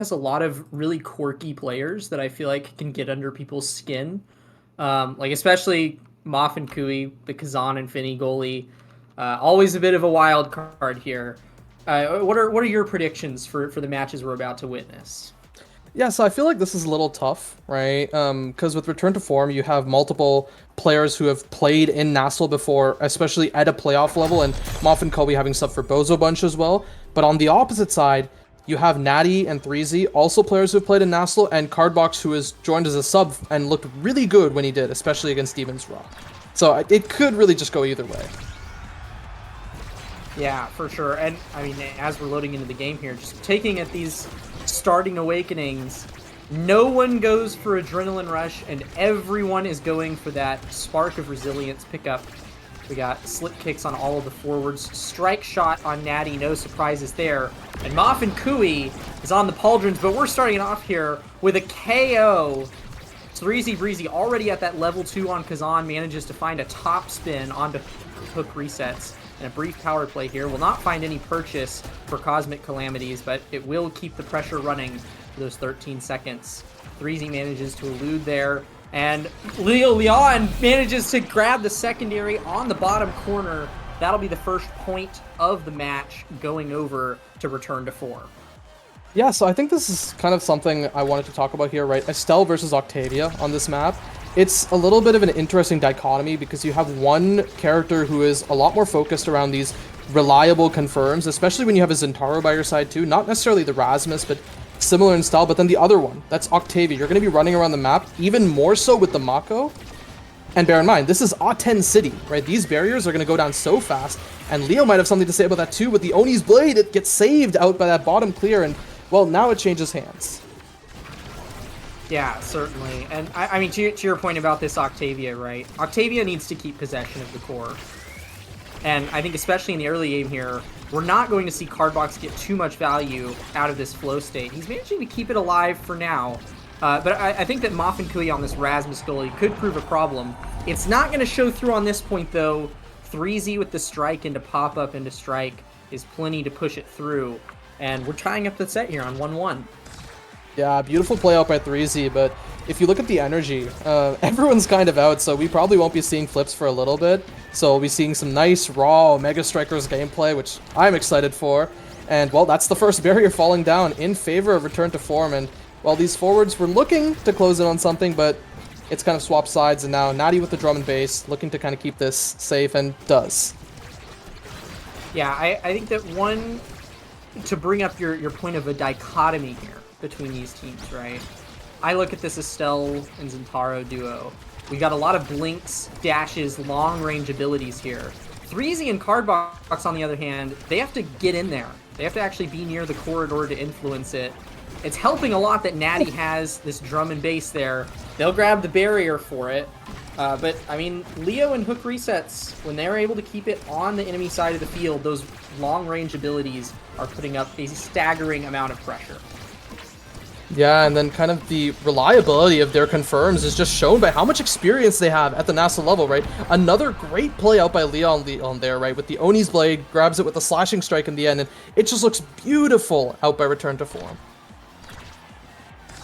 has a lot of really quirky players that I feel like can get under people's skin. Like especially Moff and Kui, the Kazan and Finny goalie. Always a bit of a wild card here. What are your predictions for the matches we're about to witness? Yeah, so I feel like this is a little tough, right? Because with Return to Form, you have multiple players who have played in NASL before, especially at a playoff level, and Moff and Kobe having sub for Bozo Bunch as well. But on the opposite side, you have Natty and 3Z, also players who have played in NASL, and Cardbox, who has joined as a sub and looked really good when he did, especially against Demons Raw. So it could really just go either way. Yeah, for sure. And I mean, as we're loading into the game here, just taking at these starting awakenings, no one goes for Adrenaline Rush, and everyone is going for that Spark of Resilience pickup. We got slip kicks on all of the forwards, strike shot on Natty, no surprises there. And Moff and Kui is on the Pauldrons, but we're starting off here with a KO. Breezy Breezy already at that level 2 on Kazan, manages to find a top spin onto hook resets. And a brief power play here will not find any purchase for Cosmic Calamities, but it will keep the pressure running for those 13 seconds. 3Z manages to elude there, and Leo Leon manages to grab the secondary on the bottom corner. That'll be the first point of the match going over to Return to Form. Yeah, so I think this is kind of something I wanted to talk about here, right? Estelle versus Octavia on this map. It's a little bit of an interesting dichotomy because you have one character who is a lot more focused around these reliable confirms, especially when you have a Zentaro by your side too. Not necessarily the Rasmus, but similar in style. But then the other one, that's Octavia. You're going to be running around the map, even more so with the Mako. And bear in mind, this is Aten City, right? These barriers are going to go down so fast. And Leo might have something to say about that too. With the Oni's Blade, it gets saved out by that bottom clear. And, well, now it changes hands. Yeah, certainly. And I mean, to your point about this Octavia, right? Octavia needs to keep possession of the core. And I think especially in the early game here, we're not going to see Cardbox get too much value out of this flow state. He's managing to keep it alive for now. But I think that Moff and Kui on this Rasmus goalie could prove a problem. It's not going to show through on this point, though. 3Z with the strike into pop-up into strike is plenty to push it through. And we're tying up the set here on 1-1. Yeah, beautiful play out by 3Z, but if you look at the energy, everyone's kind of out, so we probably won't be seeing flips for a little bit. So we'll be seeing some nice, raw Mega Strikers gameplay, which I'm excited for. And, well, that's the first barrier falling down in favor of Return to Form. And, well, these forwards were looking to close in on something, but it's kind of swapped sides, and now Natty with the drum and bass, looking to kind of keep this safe, and does. Yeah, I think that one, to bring up your point of a dichotomy here between these teams, right? I look at this Estelle and Zentaro duo. We got a lot of blinks, dashes, long-range abilities here. 3Z and Cardbox, on the other hand, they have to get in there. They have to actually be near the corridor to influence it. It's helping a lot that Natty has this drum and bass there. They'll grab the barrier for it. But, I mean, Leo and Hook resets, when they're able to keep it on the enemy side of the field, those long-range abilities are putting up a staggering amount of pressure. Yeah, and then kind of the reliability of their confirms is just shown by how much experience they have at the NASA level, right? Another great play out by Leon there, right? With the Oni's Blade, grabs it with the slashing strike in the end, and it just looks beautiful out by Return to Form.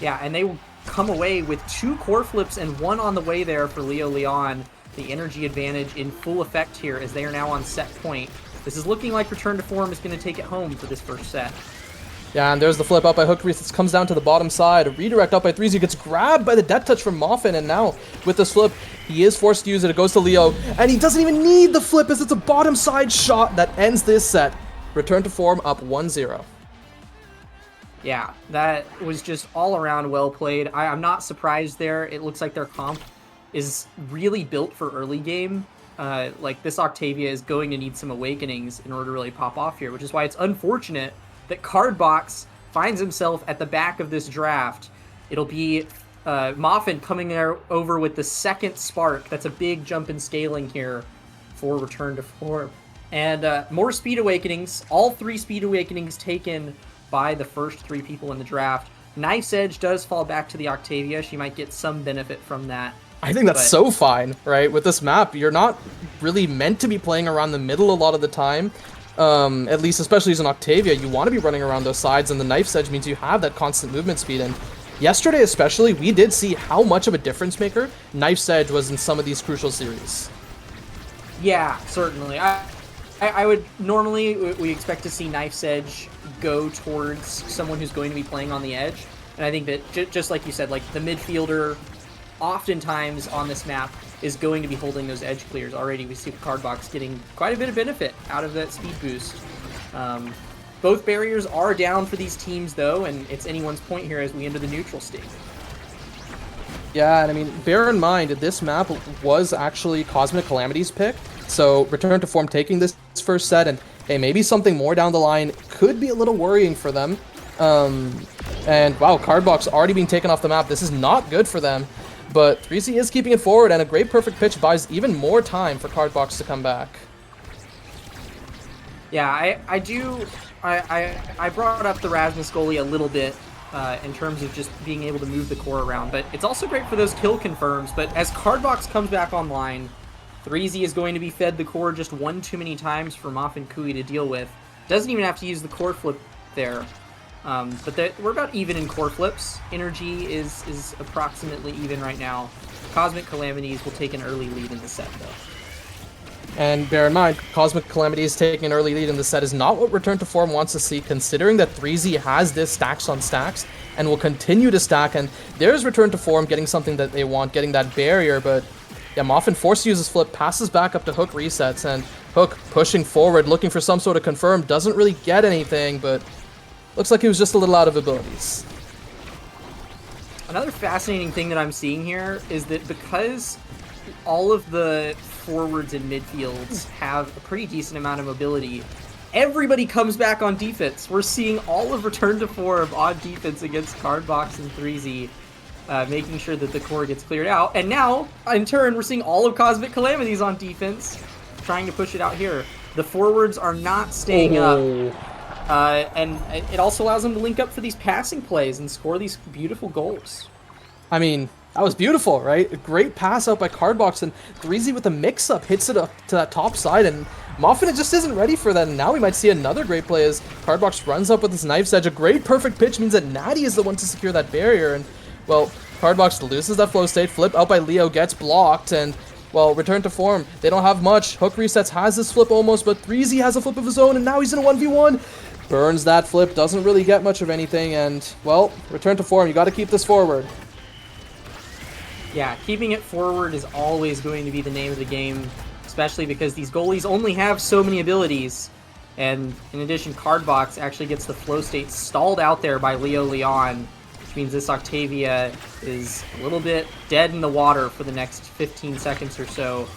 Yeah, and they will come away with 2 core flips and 1 on the way there for Leo Leon. The energy advantage in full effect here as they are now on set point. This is looking like Return to Form is going to take it home for this first set. Yeah, and there's the flip out by Hook Resets, comes down to the bottom side. A redirect up by 3Z, gets grabbed by the death touch from Moffin, and now with this flip, he is forced to use it. It goes to Leo, and he doesn't even need the flip as it's a bottom side shot that ends this set. Return to Form up 1-0. Yeah, that was just all around well played. I'm not surprised there. It looks like their comp is really built for early game. Like this Octavia is going to need some awakenings in order to really pop off here, which is why it's unfortunate that Cardbox finds himself at the back of this draft. It'll be Moffin coming there over with the second spark. That's a big jump in scaling here for Return to Form. And more Speed Awakenings. All 3 Speed Awakenings taken by the first 3 people in the draft. Knife's Edge does fall back to the Octavia. She might get some benefit from that. I think that's so fine, right? With this map, you're not really meant to be playing around the middle a lot of the time. At least, especially as an Octavia, you want to be running around those sides, and the Knife's Edge means you have that constant movement speed. And yesterday especially, we did see how much of a difference maker Knife's Edge was in some of these crucial series. Yeah, certainly. I would normally, we expect to see Knife's Edge go towards someone who's going to be playing on the edge. And I think that, just like you said, like the midfielder oftentimes on this map is going to be holding those edge clears. Already we see Cardbox getting quite a bit of benefit out of that speed boost. Both barriers are down for these teams though, and it's anyone's point here as we enter the neutral state. Yeah, and I mean, bear in mind, this map was actually Cosmic Calamities' pick, so Return to Form taking this first set, and hey, maybe something more down the line could be a little worrying for them. And wow, Cardbox already being taken off the map. This is not good for them, but 3Z is keeping it forward, and a great perfect pitch buys even more time for Cardbox to come back. Yeah, I brought up the Rasmus goalie a little bit in terms of just being able to move the core around, but it's also great for those kill confirms. But as Cardbox comes back online, 3Z is going to be fed the core just one too many times for Moff and Kui to deal with. Doesn't even have to use the core flip there. But we're about even in core flips. Energy is approximately even right now. Cosmic Calamities will take an early lead in the set, though. And bear in mind, Cosmic Calamities taking an early lead in the set is not what Return to Form wants to see, considering that 3Z has this stacks on stacks and will continue to stack. And there's Return to Form getting something that they want, getting that barrier. But yeah, Moffin forced to use his flip, passes back up to Hook resets, and Hook pushing forward, looking for some sort of confirm, doesn't really get anything, but looks like he was just a little out of abilities. Another fascinating thing that I'm seeing here is that because all of the forwards and midfields have a pretty decent amount of mobility, everybody comes back on defense. We're seeing all of Return to Form on defense against Cardbox and 3Z, making sure that the core gets cleared out. And now, in turn, we're seeing all of Cosmic Calamities on defense, trying to push it out here. The forwards are not staying up. And it also allows them to link up for these passing plays and score these beautiful goals. I mean, that was beautiful, right? A great pass out by Cardbox, and 3Z with a mix-up hits it up to that top side, and Moffin just isn't ready for that, and now we might see another great play as Cardbox runs up with his Knife's Edge. A great perfect pitch means that Natty is the one to secure that barrier, and, well, Cardbox loses that flow state, flip out by Leo gets blocked, and, well, Return to Form, they don't have much. Hook resets has this flip almost, but 3Z has a flip of his own, and now he's in a 1v1. Burns that flip, doesn't really get much of anything, and, well, Return to Form, you gotta keep this forward. Yeah, keeping it forward is always going to be the name of the game, especially because these goalies only have so many abilities. And in addition, Cardbox actually gets the flow state stalled out there by Leo Leon, which means this Octavia is a little bit dead in the water for the next 15 seconds or so.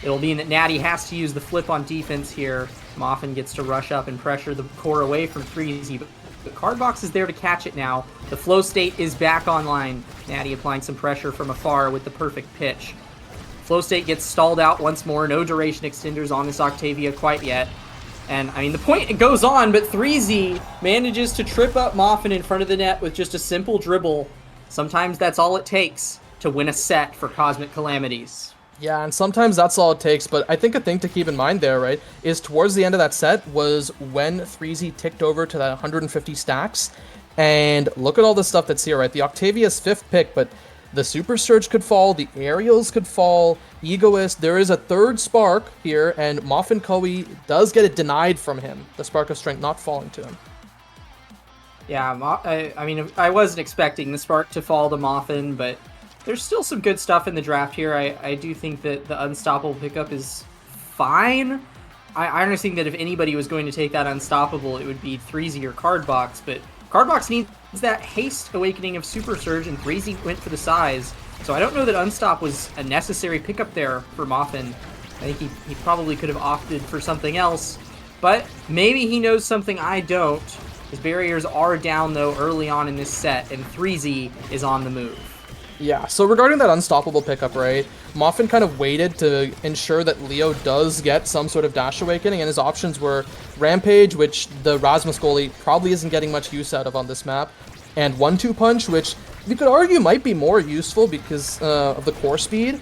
It'll mean that Natty has to use the flip on defense here. Moffin gets to rush up and pressure the core away from 3Z, but Cardbox is there to catch it now. The flow state is back online. Natty applying some pressure from afar with the perfect pitch. Flow state gets stalled out once more. No duration extenders on this Octavia quite yet. And, I mean, the point, it goes on, but 3Z manages to trip up Moffin in front of the net with just a simple dribble. Sometimes that's all it takes to win a set for Cosmic Calamities. Yeah, and sometimes that's all it takes, but I think a thing to keep in mind there, right, is towards the end of that set was when 3Z ticked over to that 150 stacks, and look at all the stuff that's here, right? The Octavia's 5th pick, but the Super Surge could fall, the Aerials could fall, Egoist, there is a 3rd Spark here, and Moffin Koei does get it denied from him, the Spark of Strength not falling to him. Yeah, I mean, I wasn't expecting the Spark to fall to Moffin, but there's still some good stuff in the draft here. I do think that the Unstoppable pickup is fine. I understand that if anybody was going to take that Unstoppable, it would be 3Z or Cardbox, but Cardbox needs that haste awakening of Super Surge, and 3Z went for the size. So I don't know that Unstop was a necessary pickup there for Moffin. I think he probably could have opted for something else, but maybe he knows something I don't. His barriers are down, though, early on in this set, and 3Z is on the move. Yeah, so regarding that Unstoppable pickup, right, Moffin kind of waited to ensure that Leo does get some sort of Dash Awakening, and his options were Rampage, which the Rasmus goalie probably isn't getting much use out of on this map, and 1-2 Punch, which you could argue might be more useful because of the core speed,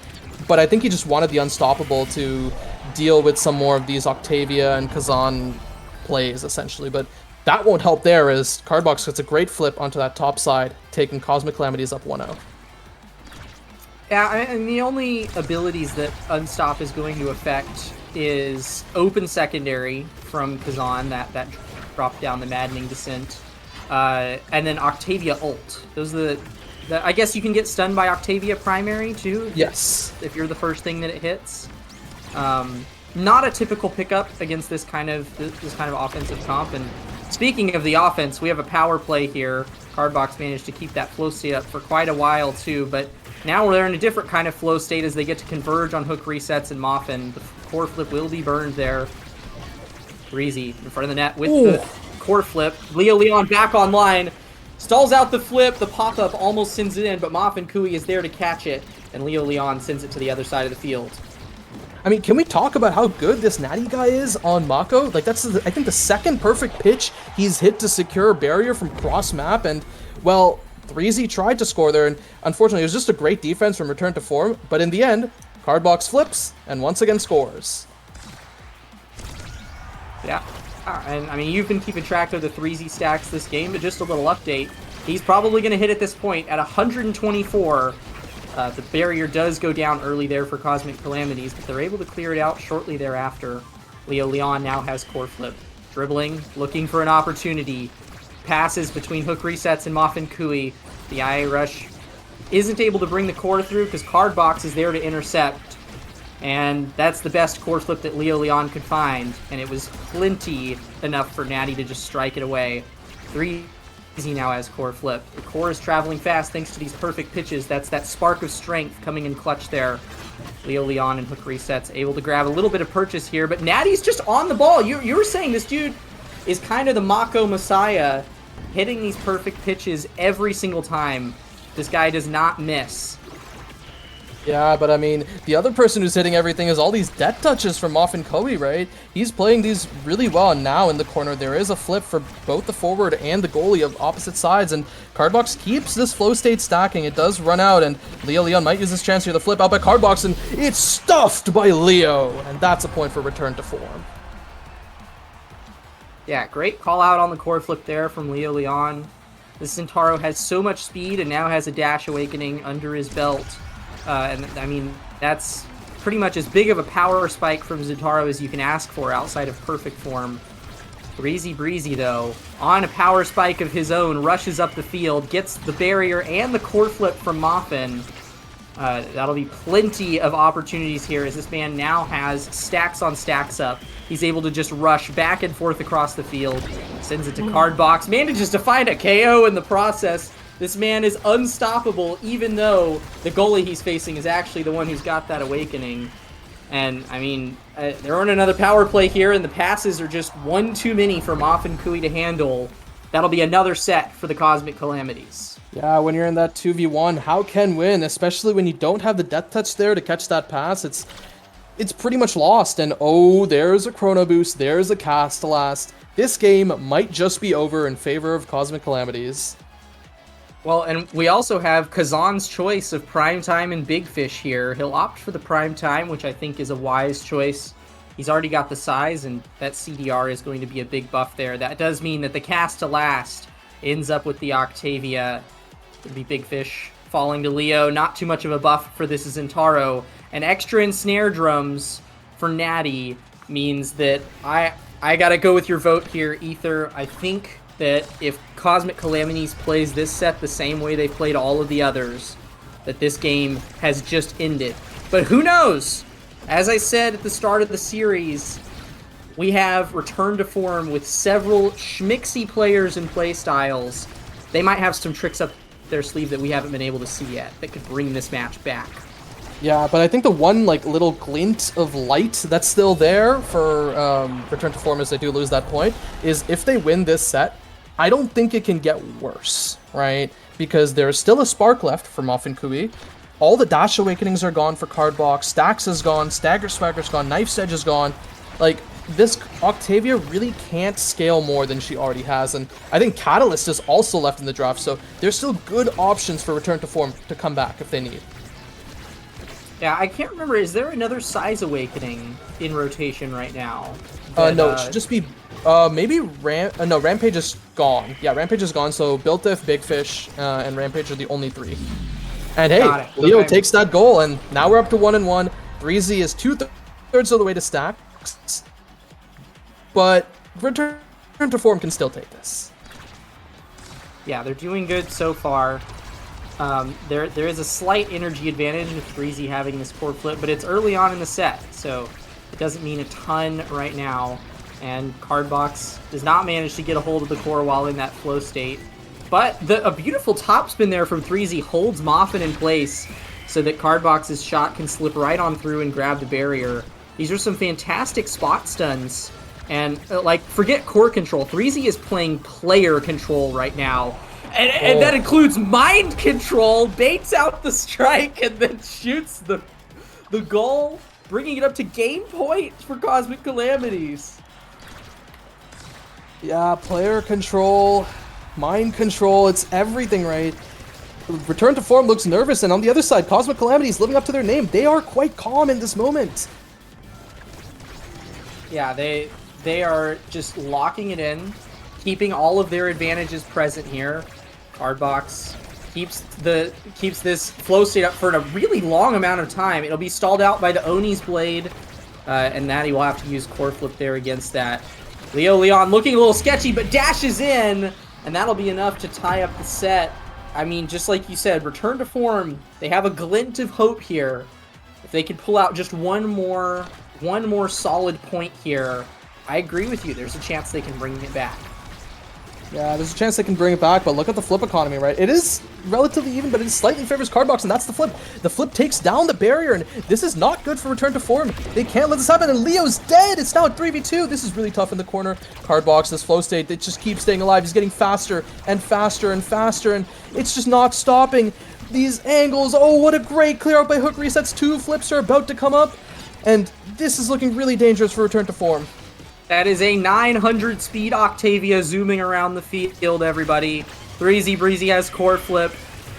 but I think he just wanted the Unstoppable to deal with some more of these Octavia and Kazan plays, essentially. But that won't help there, as Cardbox gets a great flip onto that top side, taking Cosmic Calamities up 1-0. Yeah, and the only abilities that Unstop is going to affect is Open Secondary from Kazan, that drop down the Maddening Descent, and then Octavia ult. Those are the I guess you can get stunned by Octavia primary too. Yes. If you're the first thing that it hits. Not a typical pickup against this kind of offensive comp. And speaking of the offense, we have a power play here. Cardbox managed to keep that flow state up for quite a while too, but now they're in a different kind of flow state as they get to converge on hook resets and Moffin. The core flip will be burned there. Breezy in front of the net with the core flip. Leo Leon back online. Stalls out the flip. The pop-up almost sends it in, but Moffin Kui is there to catch it. And Leo Leon sends it to the other side of the field. I mean, can we talk about how good this Natty guy is on Mako? Like, that's, I think, the second perfect pitch he's hit to secure a barrier from cross-map. And, well, 3Z tried to score there, and unfortunately, it was just a great defense from return to form. But in the end, Cardbox flips and once again scores. Yeah, and I mean, you've been keeping track of the 3Z stacks this game, but just a little update. He's probably going to hit at this point at 124. The barrier does go down early there for Cosmic Calamities, but they're able to clear it out shortly thereafter. Leo Leon now has core flip. Dribbling, looking for an opportunity. Passes between hook resets and Moffin Kui. The IA Rush isn't able to bring the core through because Cardbox is there to intercept. And that's the best core flip that Leo Leon could find. And it was plenty enough for Natty to just strike it away. 3Z now has core flip. The core is traveling fast thanks to these perfect pitches. That's that spark of strength coming in clutch there. Leo Leon and hook resets able to grab a little bit of purchase here. But Natty's just on the ball. You were saying this dude is kind of the Mako Messiah, hitting these perfect pitches every single time. This guy does not miss. Yeah, but I mean, the other person who's hitting everything is all these death touches from Moffin Kobe, right? He's playing these really well, and now in the corner there is a flip for both the forward and the goalie of opposite sides, and Cardbox keeps this flow state stacking. It does run out, and Leo Leon might use this chance here to flip out by Cardbox, and it's stuffed by Leo, and that's a point for return to form. Yeah, great call out on the core flip there from Leo Leon. This Centauro has so much speed and now has a Dash Awakening under his belt. And I mean, that's pretty much as big of a power spike from Zentaro as you can ask for outside of perfect form. Breezy though, on a power spike of his own, rushes up the field, gets the barrier and the core flip from Moffin. That'll be plenty of opportunities here as this man now has stacks on stacks up. He's able to just rush back and forth across the field. Sends it to Cardbox. Manages to find a KO in the process. This man is unstoppable, even though the goalie he's facing is actually the one who's got that awakening. And, I mean, they're on another power play here, and the passes are just one too many for Moffin Kui to handle. That'll be another set for the Cosmic Calamities. Yeah, when you're in that 2v1, how can win? Especially when you don't have the death touch there to catch that pass. It's pretty much lost. And oh, there's a Chrono Boost. There's a Castellast. This game might just be over in favor of Cosmic Calamities. Well, and we also have Kazan's choice of Primetime and Big Fish here. He'll opt for the Primetime, which I think is a wise choice. He's already got the size, and that CDR is going to be a big buff there. That does mean that the cast to last ends up with the Octavia. It'll be Big Fish falling to Leo. Not too much of a buff for this Zentaro. And extra ensnare drums for Natty means that I gotta go with your vote here, Ether. I think that if Cosmic Calamities plays this set the same way they've played all of the others, that this game has just ended. But who knows? As I said at the start of the series, we have return to form with several schmixy players and playstyles. They might have some tricks up their sleeve that we haven't been able to see yet that could bring this match back. Yeah, but I think the one little glint of light that's still there for return to form, as they do lose that point, is if they win this set, I don't think it can get worse, right? Because there's still a spark left for Moffin Kui. All the Dash Awakenings are gone for Cardbox. Stacks is gone. Stagger Swagger's gone. Knife's Edge is gone. Like, this Octavia really can't scale more than she already has. And I think Catalyst is also left in the draft. So there's still good options for return to form to come back if they need. Yeah, I can't remember. Is there another Size Awakening in rotation right now? that, No, it should just be maybe no, Rampage is gone. Yeah, Rampage is gone. So Built Diff, Big Fish, and Rampage are the only three. And hey, Leo takes that goal, and now we're up to 1-1. 3Z is 2/3 of the way to stacks, but Return to Form can still take this. Yeah, they're doing good so far. There is a slight energy advantage with 3Z having this core flip, but it's early on in the set, so it doesn't mean a ton right now. And Cardbox does not manage to get a hold of the core while in that flow state. But a beautiful topspin there from 3Z holds Moffin in place so that Cardbox's shot can slip right on through and grab the barrier. These are some fantastic spot stuns. And, like, forget core control. 3Z is playing player control right now. And that includes mind control, baits out the strike, and then shoots the goal, bringing it up to game point for Cosmic Calamities. Yeah, player control, mind control, it's everything, right? Return to Form looks nervous, and on the other side, Cosmic Calamities living up to their name. They are quite calm in this moment. Yeah, they are just locking it in, keeping all of their advantages present here. Cardbox keeps this flow state up for a really long amount of time. It'll be stalled out by the Oni's blade, and Natty will have to use core flip there against that. Leon looking a little sketchy, but dashes in, and that'll be enough to tie up the set. I mean, just like you said, Return to Form, they have a glint of hope here. If they could pull out just one more solid point here, I agree with you. There's a chance they can bring it back. Yeah, there's a chance they can bring it back, but look at the flip economy, right? It is relatively even, but it slightly favors Cardbox, and that's the flip. The flip takes down the barrier, and this is not good for Return to Form. They can't let this happen, and Leo's dead! It's now a 3v2. This is really tough in the corner. Cardbox, this flow state, it just keeps staying alive. He's getting faster and faster and faster, and it's just not stopping. These angles, oh, what a great clear out by Hook resets. 2 flips are about to come up, and this is looking really dangerous for Return to Form. That is a 900 speed Octavia zooming around the field, everybody. 3Z Breezy has core flip.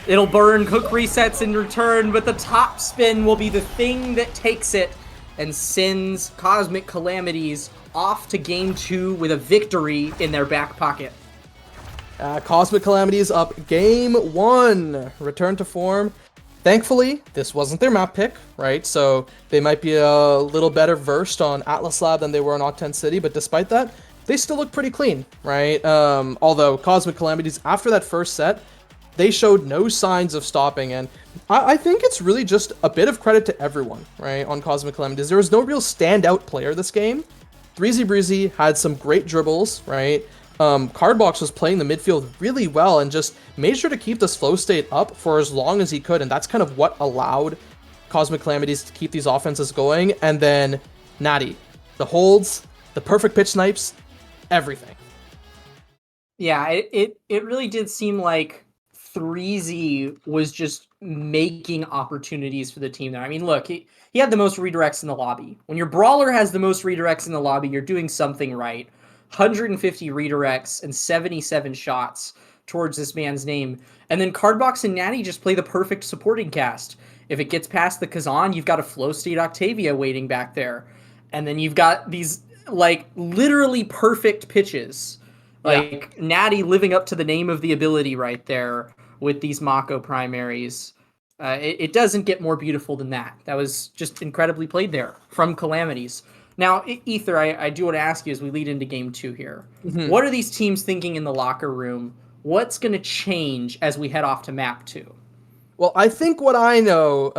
It'll burn Hook resets in return, but the top spin will be the thing that takes it and sends Cosmic Calamities off to game 2 with a victory in their back pocket. Cosmic Calamities up game 1. Return to Form. Thankfully, this wasn't their map pick, right? So they might be a little better versed on Atlas Lab than they were on Octent City, but despite that, they still look pretty clean, right? Although Cosmic Calamities, after that first set, they showed no signs of stopping, and I think it's really just a bit of credit to everyone, right, on Cosmic Calamities. There was no real standout player this game. 3Z Breezy had some great dribbles, right? Cardbox was playing the midfield really well and just made sure to keep this flow state up for as long as he could, and that's kind of what allowed Cosmic Calamities to keep these offenses going. And then Natty, the holds, the perfect pitch snipes, everything. Yeah, it really did seem like 3Z was just making opportunities for the team there. I mean, look, he had the most redirects in the lobby. When your brawler has the most redirects in the lobby, you're doing something right. 150 redirects and 77 shots towards this man's name. And then Cardbox and Natty just play the perfect supporting cast. If it gets past the Kazan, you've got a flow state Octavia waiting back there. And then you've got these, like, literally perfect pitches. Like, yeah. Natty living up to the name of the ability right there with these Mako primaries. It doesn't get more beautiful than that. That was just incredibly played there from Calamities. Now, Ether, I do want to ask you as we lead into game 2 here. Mm-hmm. What are these teams thinking in the locker room? What's going to change as we head off to map 2? Well, I think what I know,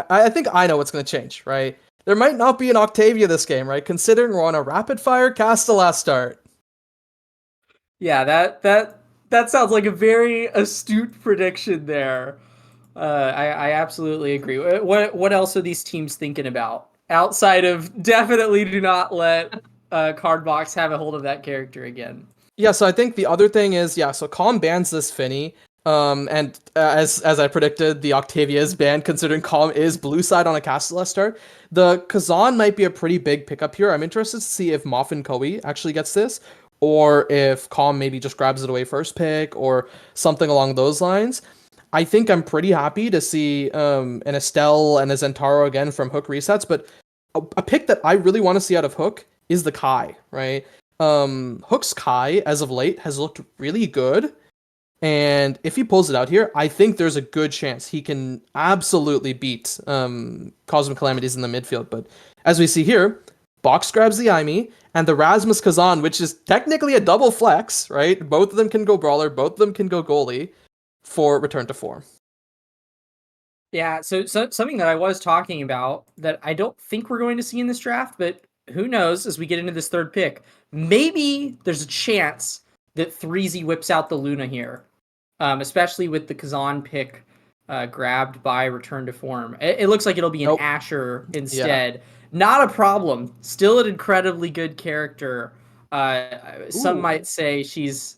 I think I know what's going to change, right? There might not be an Octavia this game, right? Considering we're on a rapid-fire Castellat start. Yeah, that sounds like a very astute prediction there. I absolutely agree. What else are these teams thinking about? Outside of definitely do not let Cardbox have a hold of that character again. Yeah, so I think the other thing is, so Calm bans this Finny. And as I predicted, the Octavia is banned considering Calm is blue side on a Castellat start. The Kazan might be a pretty big pickup here. I'm interested to see if Moffin Koei actually gets this, or if Calm maybe just grabs it away first pick, or something along those lines. I think I'm pretty happy to see an Estelle and a Zentaro again from Hook resets, but a pick that I really want to see out of Hook is the Kai, right? Hook's Kai, as of late, has looked really good. And if he pulls it out here, I think there's a good chance he can absolutely beat Cosmic Calamities in the midfield. But as we see here, Box grabs the Aimi and the Rasmus Kazan, which is technically a double flex, right? Both of them can go brawler, both of them can go goalie for return to form. Yeah, so something that I was talking about that I don't think we're going to see in this draft, but who knows as we get into this third pick. Maybe there's a chance that 3Z whips out the Luna here, especially with the Kazan pick grabbed by Return to Form. It looks like it'll be an Nope. Asher Yeah. instead. Not a problem. Still an incredibly good character. Some Ooh. might say she's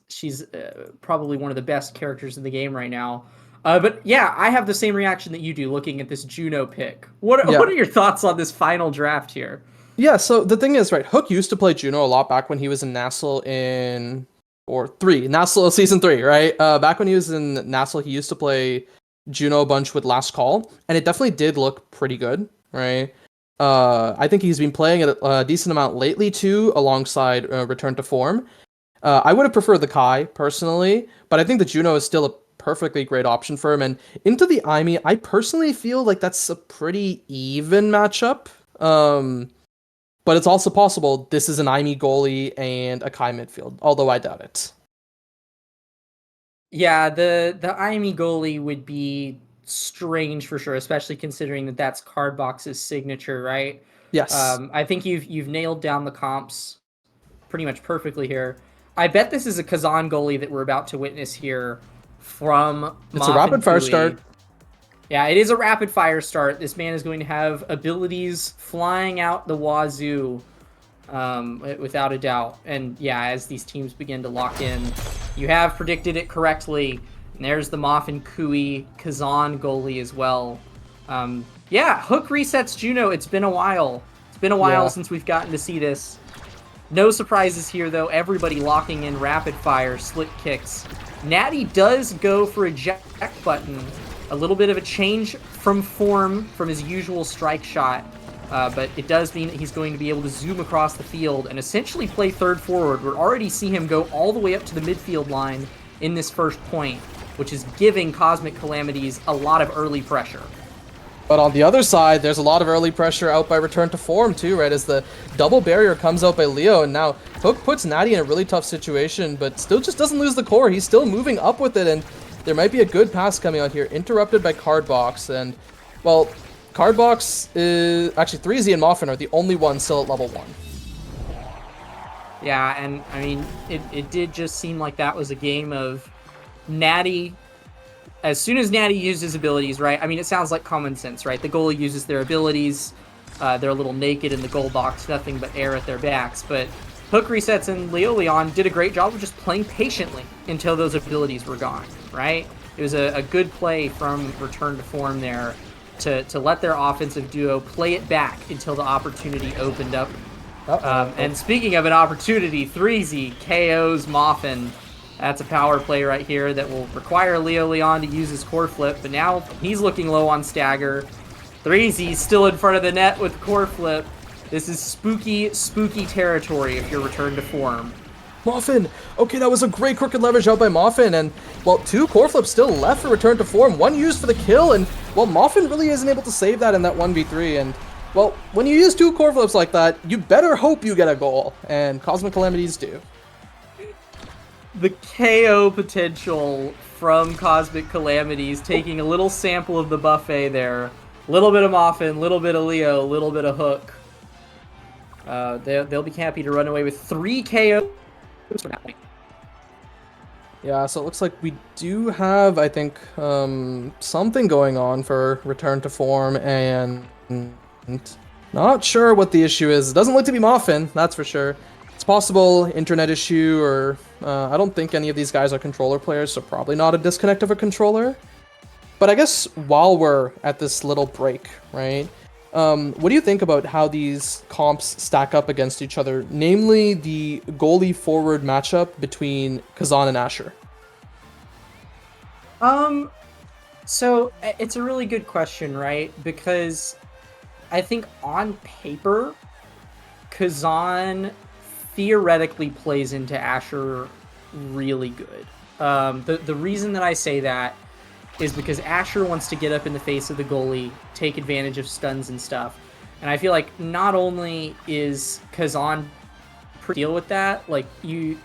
probably one of the best characters in the game right now. But yeah, I have the same reaction that you do looking at this Juno pick. What Yeah. are your thoughts on this final draft here? Yeah, so the thing is, right, Hook used to play Juno a lot back when he was in NASL NASL season 3, right? Back when he was in NASL, he used to play Juno a bunch with Last Call, and it definitely did look pretty good, right? I think he's been playing it a decent amount lately too, alongside Return to Form. I would have preferred the Kai personally, but I think the Juno is still a perfectly great option for him. And into the Aimi, I personally feel like that's a pretty even matchup. But it's also possible this is an Aimi goalie and a Kai midfield, although I doubt it. Yeah, the Aimi goalie would be strange for sure, especially considering that that's Cardbox's signature, right? Yes. I think you've nailed down the comps pretty much perfectly here. I bet this is a Kazan goalie that we're about to witness here from It's a Moff and rapid fire Kui. start. Yeah, it is a rapid fire start. This man is going to have abilities flying out the wazoo, without a doubt. And yeah, as these teams begin to lock in, you have predicted it correctly. And there's the Moff and Kui Kazan goalie as well. Yeah, Hook resets Juno. It's been a while. It's been a while since we've gotten to see this. No surprises here, though. Everybody locking in rapid fire, slick kicks. Natty does go for a eject button. A little bit of a change from form from his usual strike shot. But it does mean that he's going to be able to zoom across the field and essentially play third forward. We're already see him go all the way up to the midfield line in this first point, which is giving Cosmic Calamities a lot of early pressure. But on the other side, there's a lot of early pressure out by Return to Form too, right? As the double barrier comes out by Leo, and now Hook puts Natty in a really tough situation, but still just doesn't lose the core. He's still moving up with it, and there might be a good pass coming out here, interrupted by Cardbox, and, well, Cardbox is... Actually, 3Z and Moffin are the only ones still at level 1. Yeah, and, I mean, it did just seem like that was a game of Natty... As soon as Natty used his abilities, right? I mean, it sounds like common sense, right? The goalie uses their abilities. They're a little naked in the goal box, nothing but air at their backs. But Hook resets and Leo Leon did a great job of just playing patiently until those abilities were gone, right? It was a good play from Return to Form there to let their offensive duo play it back until the opportunity opened up. And speaking of an opportunity, 3Z KOs Moffin. That's a power play right here that will require Leo Leon to use his core flip, but now he's looking low on stagger. 3Z still in front of the net with core flip. This is spooky, spooky territory if you're Return to Form. Moffin! Okay, that was a great crooked leverage out by Moffin, and, well, 2 core flips still left for Return to Form, 1 used for the kill, and, well, Moffin really isn't able to save that in that 1v3, and, well, when you use 2 core flips like that, you better hope you get a goal, and Cosmic Calamities do. The KO potential from Cosmic Calamities, taking a little sample of the buffet there. A little bit of Moffin, a little bit of Leo, a little bit of Hook. They'll be happy to run away with 3 KOs from that point. Yeah, so it looks like we do have, I think, something going on for Return to Form, and not sure what the issue is. It doesn't look to be Moffin, that's for sure. It's possible internet issue, or I don't think any of these guys are controller players, so probably not a disconnect of a controller. But I guess while we're at this little break, right, what do you think about how these comps stack up against each other, namely the goalie forward matchup between Kazan and Asher? So it's a really good question, right? Because I think on paper, Kazan theoretically plays into Asher really good. The reason that I say that is because Asher wants to get up in the face of the goalie, take advantage of stuns and stuff. And I feel like not only is Kazan deal with that, like he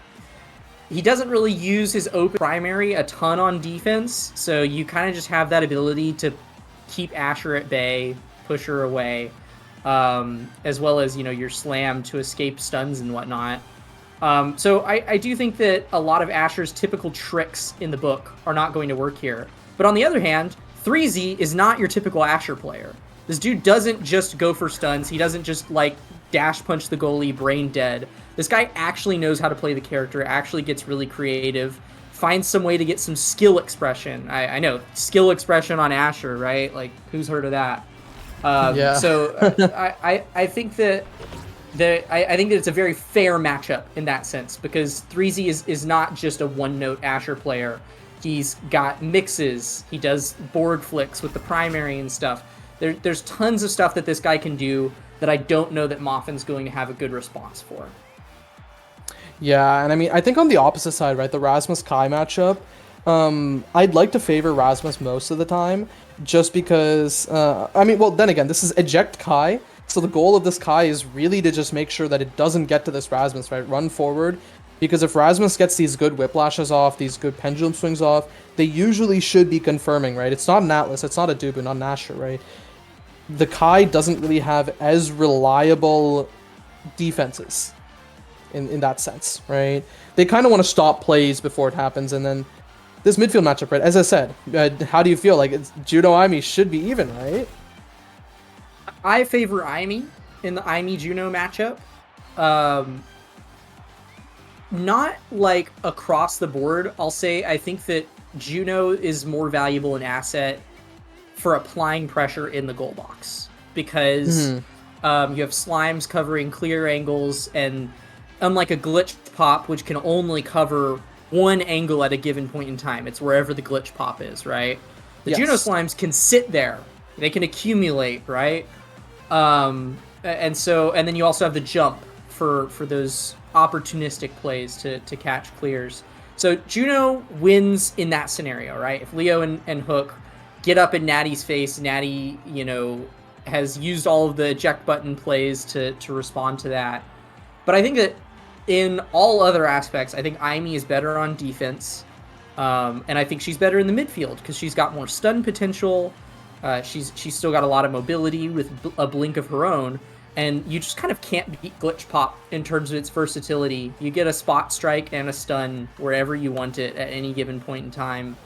doesn't really use his open primary a ton on defense, so you kind of just have that ability to keep Asher at bay, push her away, as well as, you know, your slam to escape stuns and whatnot. So I do think that a lot of Asher's typical tricks in the book are not going to work here. But on the other hand, 3Z is not your typical Asher player. This dude doesn't just go for stuns. He doesn't just, like, dash punch the goalie brain dead. This guy actually knows how to play the character, actually gets really creative, finds some way to get some skill expression. I know, skill expression on Asher, right? Like, who's heard of that? Yeah. So I think that I think that it's a very fair matchup in that sense, because 3Z is not just a one-note Asher player. He's got mixes. He does board flicks with the primary and stuff. There's tons of stuff that this guy can do that I don't know that Moffin's going to have a good response for. Yeah, and I mean, I think on the opposite side, right, the Rasmus-Kai matchup, I'd like to favor Rasmus most of the time, just because, I mean, well, then again, this is eject Kai, so the goal of this Kai is really to just make sure that it doesn't get to this Rasmus, right, run forward, because if Rasmus gets these good whiplashes off, these good pendulum swings off, they usually should be confirming, right? It's not an Atlas, it's not a Dubu, not an Asher, right? The Kai doesn't really have as reliable defenses in that sense, right? They kind of want to stop plays before it happens, and then this midfield matchup, right? As I said, how do you feel? Like, Juno Aimi should be even, right? I favor Aimi in the Aimi-Juno matchup. Not like across the board. I'll say I think that Juno is more valuable an asset for applying pressure in the goal box, because you have slimes covering clear angles, and unlike a glitch pop, which can only cover one angle at a given point in time, it's wherever the glitch pop is, right? The Juno slimes can sit there. They can accumulate, right? And then you also have the jump for those opportunistic plays to catch clears. So Juno wins in that scenario, right? If Leo and Hook get up in Natty's face, Natty, you know, has used all of the eject button plays to respond to that. But I think that in all other aspects, I think Aimi is better on defense. And I think she's better in the midfield because she's got more stun potential. She's still got a lot of mobility with a blink of her own. And you just kind of can't beat Glitch Pop in terms of its versatility. You get a spot strike and a stun wherever you want it at any given point in time.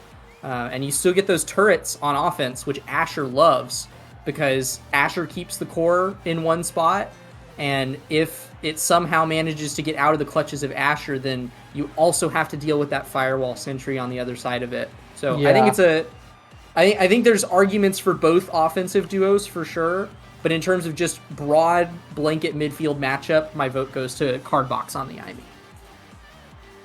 And you still get those turrets on offense, which Asher loves, because Asher keeps the core in one spot. And if it somehow manages to get out of the clutches of Asher, then you also have to deal with that firewall sentry on the other side of it. So yeah. I think there's arguments for both offensive duos for sure. But in terms of just broad blanket midfield matchup, my vote goes to Cardbox on the Aimi.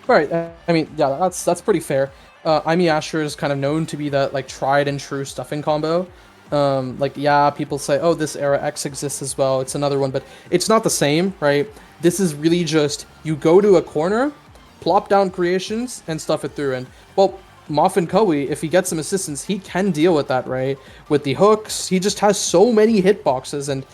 Right. I mean, yeah, that's pretty fair. Aimi Asher is kind of known to be that, like, tried and true stuffing combo. Like, yeah, people say, oh, this Era X exists as well. It's another one, but it's not the same, right? This is really just, you go to a corner, plop down creations, and stuff it through. And, well, Moffin Koei, if he gets some assistance, he can deal with that, right? With the hooks, he just has so many hitboxes, and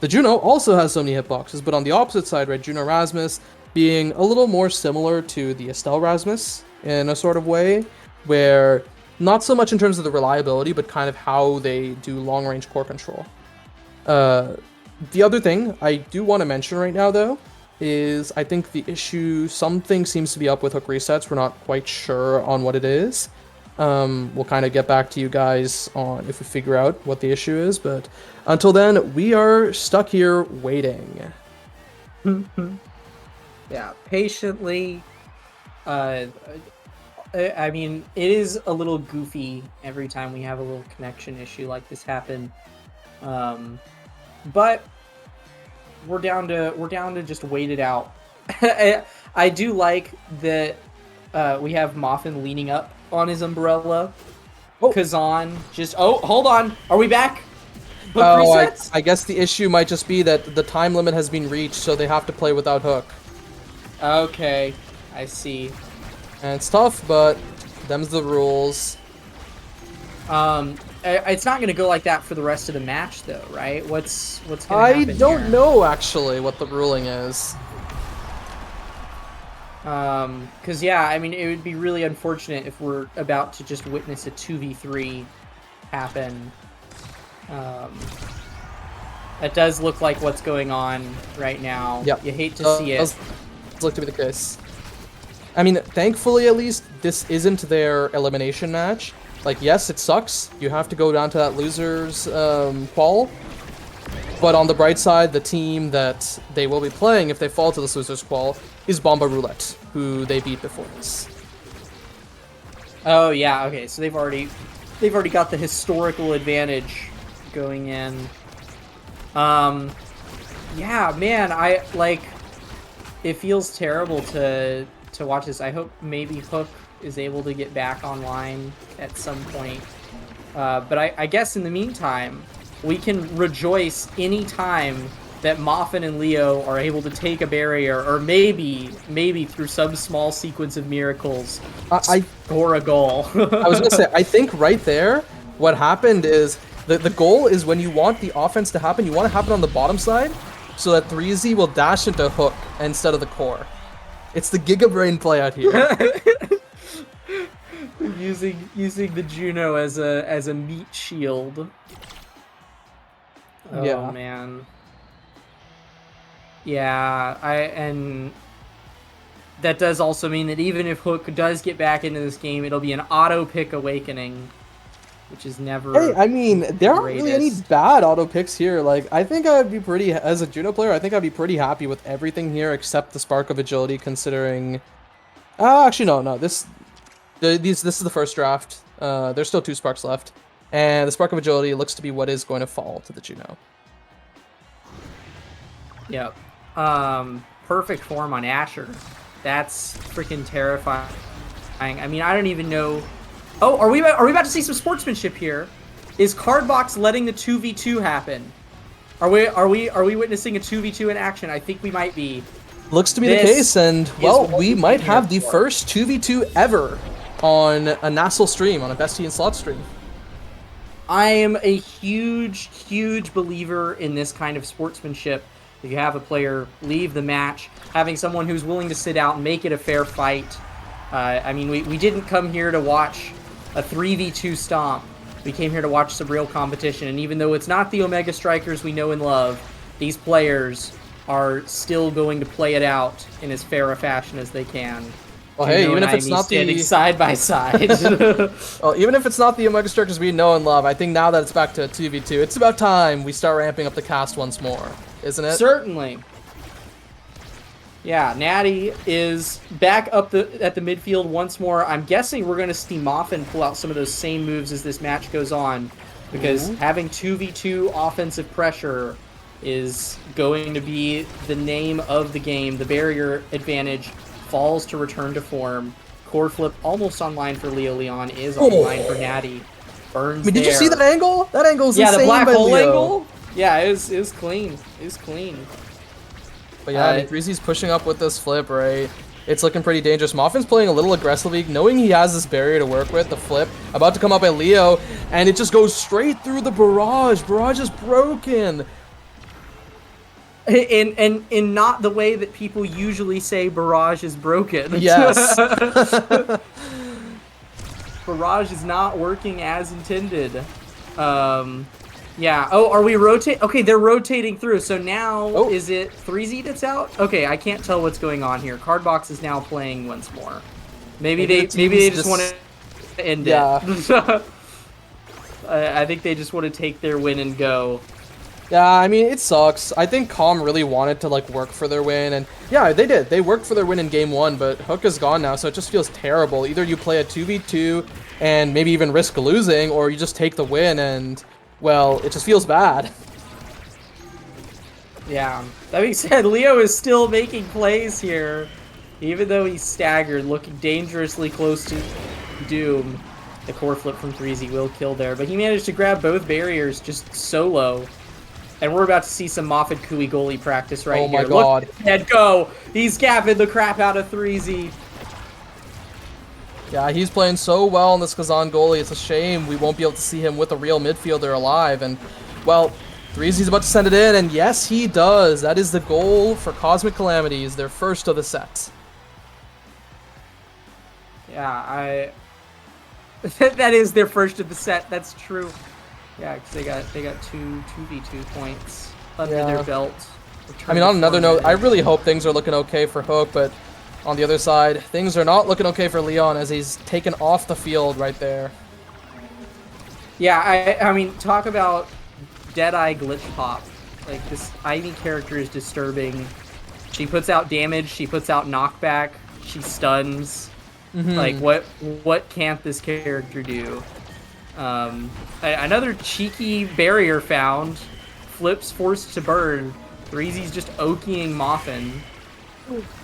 the Juno also has so many hitboxes, but on the opposite side, right, Juno Rasmus being a little more similar to the Estelle Rasmus in a sort of way, where not so much in terms of the reliability, but kind of how they do long-range core control. The other thing I do want to mention right now, though, is I think the issue, something seems to be up with hook resets. We're not quite sure on what it is. We'll kind of get back to you guys on if we figure out what the issue is, but until then, we are stuck here waiting. Yeah, patiently. I mean, it is a little goofy every time we have a little connection issue like this happen. But we're down to just wait it out. I do like that we have Moffin leaning up on his umbrella. Oh. Kazan just... Oh, hold on. Are we back? Hook Oh, resets? I guess the issue might just be that the time limit has been reached, so they have to play without Hook. Okay, I see. And it's tough, but them's the rules. It's not gonna go like that for the rest of the match, though, right? What's gonna I happen don't here? know, actually, what the ruling is. Because yeah, I mean, it would be really unfortunate if we're about to just witness a 2v3 happen. That does look like what's going on right now. Yep. You hate to see it. Does look to be the case. I mean, thankfully, at least, this isn't their elimination match. Like, yes, it sucks. You have to go down to that loser's qual. But on the bright side, the team that they will be playing if they fall to this loser's qual is Bomba Roulette, who they beat before this. Oh yeah, okay. So they've already got the historical advantage going in. Yeah, man, I like. It feels terrible to watch this. I hope maybe Hook is able to get back online at some point. But I guess in the meantime, we can rejoice any time that Moffin and Leo are able to take a barrier, or maybe through some small sequence of miracles, score a goal. I was gonna say, I think right there, what happened is the goal is when you want the offense to happen, you want it to happen on the bottom side, so that 3Z will dash into Hook instead of the core. It's the Giga Brain play out here. using the Juno as a meat shield. Oh Yeah. man. Yeah, and that does also mean that even if Hook does get back into this game, it'll be an auto pick awakening, which is never. Hey, I mean, there aren't really any greatest. bad auto picks here. Like, I think I'd be pretty, as a Juno player, I think I'd be pretty happy with everything here except the Spark of Agility, considering. Actually, no. This is the first draft. There's still 2 sparks left, and the Spark of Agility looks to be what is going to fall to the Juno. Yep. Perfect form on Asher. That's freaking terrifying. I mean, I don't even know. Oh, are we about to see some sportsmanship here? Is Cardbox letting the 2v2 happen? Are we witnessing a 2v2 in action? I think we might be. Looks to be the case, and well, we might have the for. first 2v2 ever on a NASL stream, on a Bestie and Slot stream. I am a huge believer in this kind of sportsmanship. If you have a player leave the match, having someone who's willing to sit out and make it a fair fight. I mean, we didn't come here to watch a 3v2 stomp. We came here to watch some real competition, and even though it's not the Omega Strikers we know and love, these players are still going to play it out in as fair a fashion as they can. Well, hey, even if it's not standing side by side. Well, even if it's not the Omega Strikers we know and love, I think now that it's back to 2v2, it's about time we start ramping up the cast once more, isn't it? Certainly. Yeah, Natty is back up at the midfield once more. I'm guessing we're going to see Moffin pull out some of those same moves as this match goes on, because having 2v2 offensive pressure is going to be the name of the game. The barrier advantage falls to return to form. Core flip almost online for Leo. Leon is online for Natty. Burns. I mean, did you see that angle? That angle's insane. The black by hole Leo. angle. Yeah, it was clean. It was clean. But yeah, I mean, 3Z's pushing up with this flip, right? It's looking pretty dangerous. Moffin's playing a little aggressively, knowing he has this barrier to work with, the flip. About to come up at Leo, and it just goes straight through the barrage. Barrage is broken. In not the way that people usually say barrage is broken. Yes. Barrage is not working as intended. Yeah. Oh, are we rotate? Okay, they're rotating through. So now, is it 3Z that's out? Okay, I can't tell what's going on here. Cardbox is now playing once more. Maybe they just want to end it. I think they just want to take their win and go. Yeah, I mean, it sucks. I think Calm really wanted to, like, work for their win, and yeah, they did. They worked for their win in game 1, but Hook is gone now, so it just feels terrible. Either you play a 2v2 and maybe even risk losing, or you just take the win and, well, it just feels bad. Yeah. That being said, Leo is still making plays here, even though he's staggered, looking dangerously close to doom. The core flip from 3Z will kill there, but he managed to grab both barriers just solo. And we're about to see some Moffat Kui goalie practice right here. Oh my god. Look at go! He's gapping the crap out of 3Z. Yeah, he's playing so well in this Kazan goalie. It's a shame we won't be able to see him with a real midfielder alive. And, well, 3Z's about to send it in, and yes, he does. That is the goal for Cosmic Calamities, their first of the set. Yeah, that is their first of the set. That's true. Yeah, because they got 2v2 points under their belt. I mean, on another note, I really hope things are looking okay for Hook, but on the other side, things are not looking okay for Leon as he's taken off the field right there. Yeah, I mean, talk about Deadeye glitch pop. Like, this Ivy character is disturbing. She puts out damage, she puts out knockback, she stuns. Like, what can't this character do? Another cheeky barrier found. Flips forced to burn. 3Z's just okeying Moffin.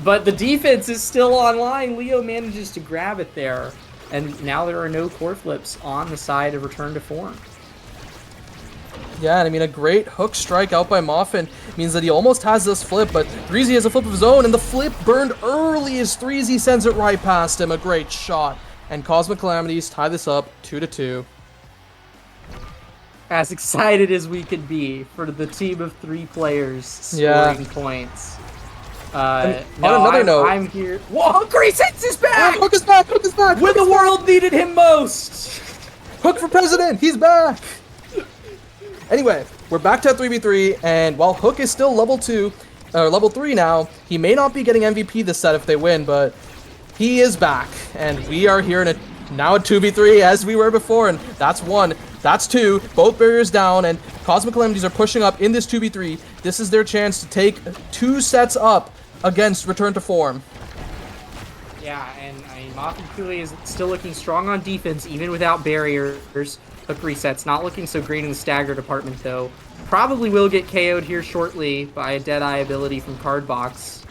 But the defense is still online. Leo manages to grab it there. And now there are no core flips on the side of Return to Form. Yeah, and I mean, a great hook strike out by Moffin means that he almost has this flip, but 3Z has a flip of his own, and the flip burned early as 3Z sends it right past him. A great shot. And Cosmic Calamities tie this up 2-2. As excited as we could be for the team of 3 players scoring points. On another note, I'm here. Whoa, Greasens is back! Hook is back! Hook is back! When the world needed him most! Hook for president! He's back! Anyway, we're back to 3v3, and while Hook is still level 3 now, he may not be getting MVP this set if they win, but he is back, and we are here in now a 2v3 as we were before, and that's 1, that's 2, both barriers down, and Cosmic Calamities are pushing up in this 2v3. This is their chance to take 2 sets up against Return to Form. Yeah, and I mean, Moffin Cooley is still looking strong on defense, even without barriers. Hook resets, not looking so great in the stagger department, though. Probably will get KO'd here shortly by a Deadeye ability from Cardbox.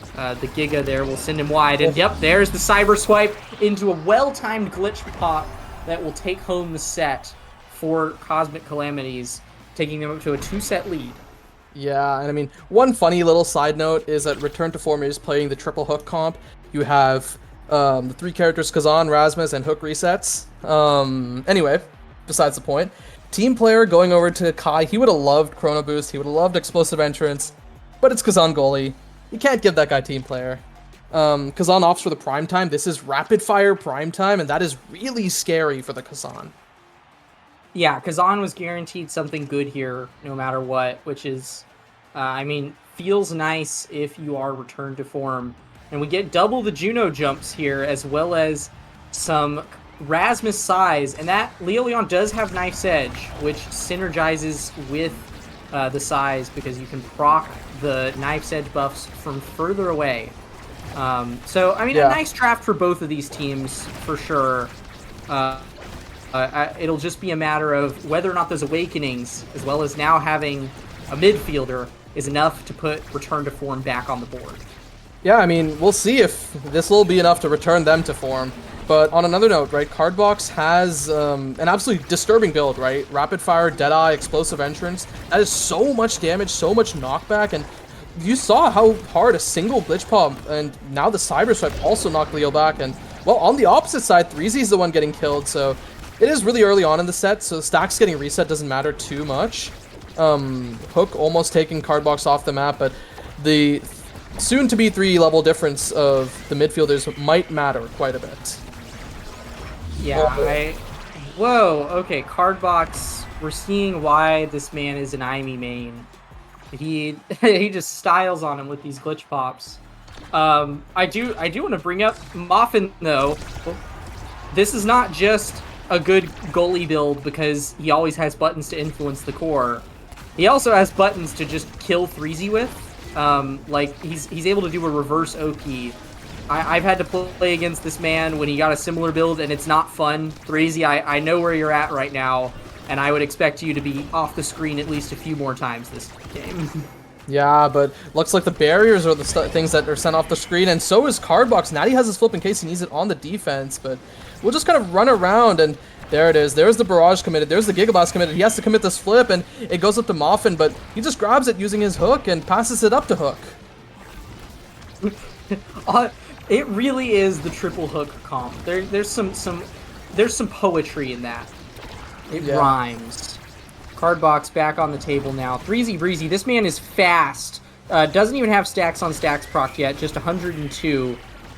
The Giga there will send him wide, and yep, there's the Cyber Swipe into a well-timed glitch pop that will take home the set for Cosmic Calamities, taking them up to a 2-set lead. Yeah, and I mean, one funny little side note is that Return to Form is playing the triple Hook comp. You have the 3 characters Kazan, Rasmus, and Hook resets. Anyway, besides the point. Team player going over to Kai, he would have loved Chrono Boost, he would have loved Explosive Entrance, but it's Kazan goalie. You can't give that guy team player. Kazan opts for the prime time. This is rapid fire prime time, and that is really scary for the Kazan. Yeah, Kazan was guaranteed something good here, no matter what, which is, I mean, feels nice if you are Return to Form. And we get double the Juno jumps here, as well as some Rasmus size, and that Leon does have Knife's Edge, which synergizes with the size because you can proc the Knife's Edge buffs from further away. So, I mean, a nice draft for both of these teams, for sure. It'll just be a matter of whether or not those Awakenings, as well as now having a midfielder, is enough to put Return to Form back on the board. Yeah, I mean, we'll see if this will be enough to return them to form. But on another note, right, Cardbox has an absolutely disturbing build, right? Rapid Fire, Deadeye, Explosive Entrance. That is so much damage, so much knockback, and you saw how hard a single Glitch Pop, and now the Cyber Swipe also knocked Leo back, and, well, on the opposite side, 3Z is the one getting killed, so it is really early on in the set, so stacks getting reset doesn't matter too much. Hook almost taking Cardbox off the map, but the soon-to-be 3-level difference of the midfielders might matter quite a bit. Yeah, Whoa, okay, Cardbox, we're seeing why this man is an IME main. He just styles on him with these glitch pops. I do want to bring up Moffin, though. This is not just a good goalie build because he always has buttons to influence the core. He also has buttons to just kill 3Z with. Like, he's able to do a reverse Oki. I've had to play against this man when he got a similar build, and it's not fun. 3Z, I know where you're at right now, and I would expect you to be off the screen at least a few more times this game. Yeah, but looks like the barriers are the things that are sent off the screen, and so is Cardbox. Natty has his flip in case he needs it on the defense, but we'll just kind of run around, and There it is. There's the barrage committed. There's the Gigablast committed. He has to commit this flip, and it goes up to Muffin, but he just grabs it using his hook and passes it up to Hook. It really is the triple hook comp. There's some poetry in that. It rhymes. Card box back on the table now. Threezy Breezy. This man is fast. Doesn't even have stacks on stacks proc yet. Just 102,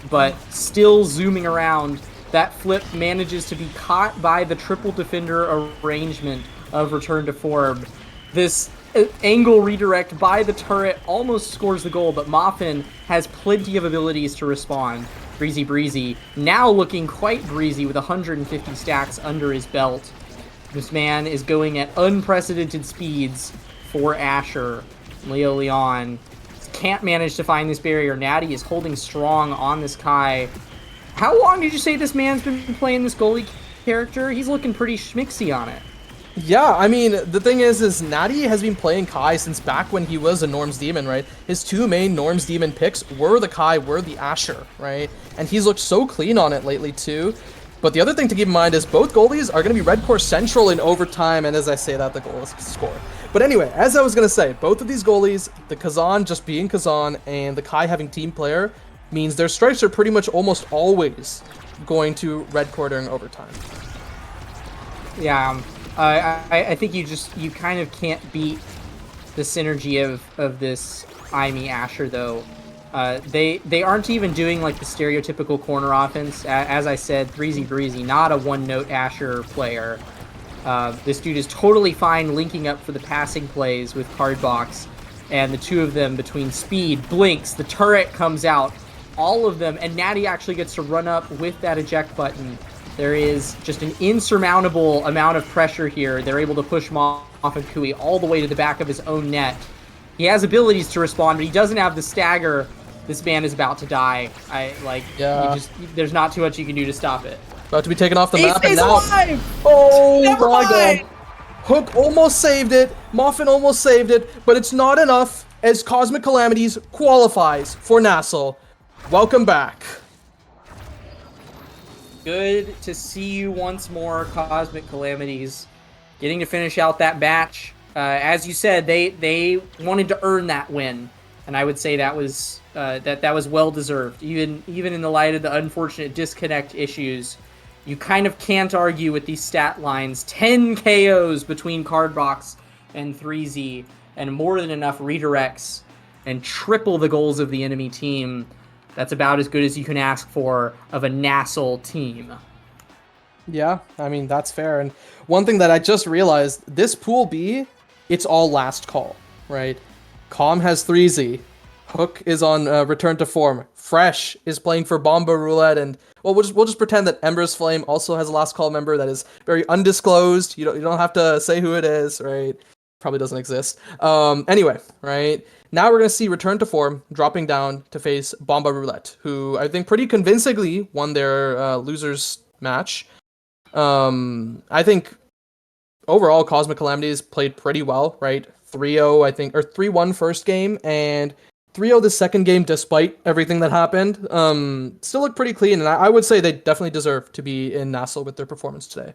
but still zooming around. That flip manages to be caught by the triple defender arrangement of Return to Form. This angle redirect by the turret almost scores the goal, but Muffin has plenty of abilities to respond. Breezy Breezy now looking quite breezy with 150 stacks under his belt. This man is going at unprecedented speeds for Asher. Leo Leon can't manage to find this barrier. Natty is holding strong on this Kai. How long did you say this man's been playing this goalie character? He's looking pretty schmixy on it. Yeah, I mean, the thing is Natty has been playing Kai since back when he was a Norm's Demon, right? His two main Norm's Demon picks were the Kai, were the Asher, right? And he's looked so clean on it lately, too. But the other thing to keep in mind is both goalies are going to be Red Core Central in overtime, and as I say that, the goal is scored. But anyway, as I was going to say, both of these goalies, the Kazan just being Kazan and the Kai having team player, means their strikes are pretty much almost always going to Red Core during overtime. Yeah, I think you kind of can't beat the synergy of this Aimee Asher though. They aren't even doing like the stereotypical corner offense. As I said, Threezy Breezy, not a one-note Asher player. This dude is totally fine linking up for the passing plays with Cardbox, and the two of them between speed, blinks, the turret comes out, all of them, and Natty actually gets to run up with that eject button. There is just an insurmountable amount of pressure here. They're able to push Moff and Kui all the way to the back of his own net. He has abilities to respond, but he doesn't have the stagger. This man is about to die. There's not too much you can do to stop it. About to be taken off the map, and He's now... alive! Oh Never my mind! god. Hook almost saved it. Muffin almost saved it, but it's not enough as Cosmic Calamities qualifies for NASL. Welcome back. Good to see you once more, Cosmic Calamities. Getting to finish out that match. As you said, they wanted to earn that win, and I would say that was that was well deserved. Even in the light of the unfortunate disconnect issues, you kind of can't argue with these stat lines. 10 KOs between Cardbox and Threezy, and more than enough redirects, and triple the goals of the enemy team. That's about as good as you can ask for of a NASL team. Yeah, I mean, that's fair. And one thing that I just realized, this Pool B, it's all last call, right? Calm has Threezy. Hook is on Return to Form. Fresh is playing for Bomba Roulette, and well, we'll just pretend that Ember's Flame also has a last call member that is very undisclosed. You don't have to say who it is, right? Probably doesn't exist. Anyway, right? Now we're going to see Return to Form dropping down to face Bomba Roulette, who I think pretty convincingly won their losers match. I think overall Cosmic Calamities played pretty well, right? 3-0, I think, or 3-1 first game, and 3-0 the second game despite everything that happened. Still looked pretty clean, and I would say they definitely deserve to be in NASL with their performance today.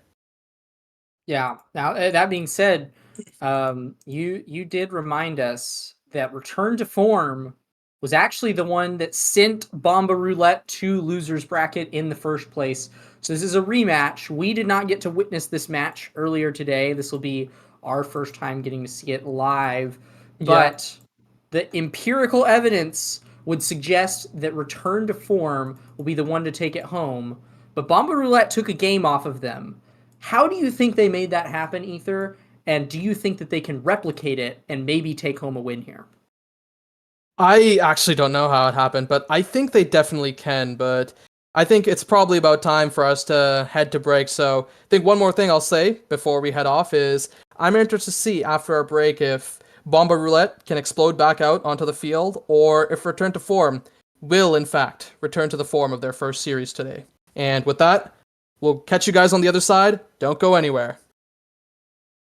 Yeah. Now, that being said, you did remind us that Return to Form was actually the one that sent Bomba Roulette to losers bracket in the first place. So this is a rematch. We did not get to witness this match earlier today. This will be our first time getting to see it live. But the empirical evidence would suggest that Return to Form will be the one to take it home. But Bomba Roulette took a game off of them. How do you think they made that happen, Ether? And do you think that they can replicate it and maybe take home a win here? I actually don't know how it happened, but I think they definitely can, but I think it's probably about time for us to head to break. So I think one more thing I'll say before we head off is I'm interested to see after our break if Bomba Roulette can explode back out onto the field, or if Return to Form will, in fact, return to the form of their first series today. And with that, we'll catch you guys on the other side. Don't go anywhere.